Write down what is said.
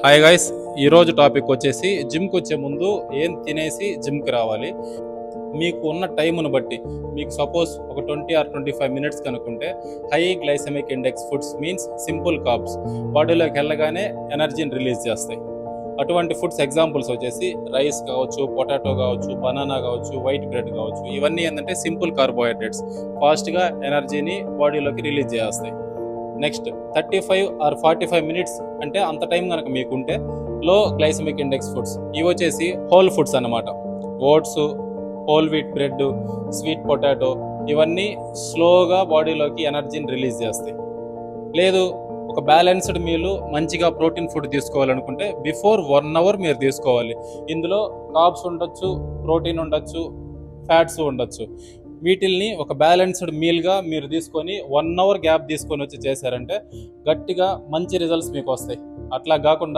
Hi guys, ఈరోజు topic వచ్చేసి జిమ్కి వచ్చే ముందు ఏం తినేసి జిమ్కి రావాలి. మీకు ఉన్న టైంను బట్టి మీకు సపోజ్ ఒక 20 or 25 minutes కనుక్కుంటే high glycemic index foods means simple carbs బాడీలోకి వెళ్ళగానే ఎనర్జీని రిలీజ్ చేస్తాయి. అటువంటి ఫుడ్స్ ఎగ్జాంపుల్స్ వచ్చేసి రైస్ కావచ్చు, పొటాటో కావచ్చు, బనానా కావచ్చు, వైట్ బ్రెడ్ కావచ్చు. ఇవన్నీ ఏంటంటే సింపుల్ కార్బోహైడ్రేట్స్ ఫాస్ట్గా ఎనర్జీని బాడీలోకి రిలీజ్ చేస్తాయి. నెక్స్ట్ 35 or 45 minutes అంటే అంత టైం కనుక మీకుంటే లో గ్లైసెమిక్ ఇండెక్స్ ఫుడ్స్ ఇవి వచ్చేసి హోల్ ఫుడ్స్ అన్నమాట. Oats, whole wheat bread, sweet potato ఇవన్నీ స్లోగా బాడీలోకి ఎనర్జీని రిలీజ్ చేస్తాయి. లేదు ఒక బ్యాలెన్స్డ్ మీల్ మంచిగా ప్రోటీన్ ఫుడ్ తీసుకోవాలనుకుంటే బిఫోర్ 1 hour మీరు తీసుకోవాలి. ఇందులో కార్బ్స్ ఉండొచ్చు, ప్రోటీన్ ఉండొచ్చు, ఫ్యాట్స్ ఉండొచ్చు. వీటిల్ని ఒక బ్యాలెన్స్డ్ మీల్గా మీరు తీసుకొని 1 hour గ్యాప్ తీసుకొని వచ్చి చేశారంటే గట్టిగా మంచి రిజల్ట్స్ మీకు వస్తాయి. అట్లా కాకుండా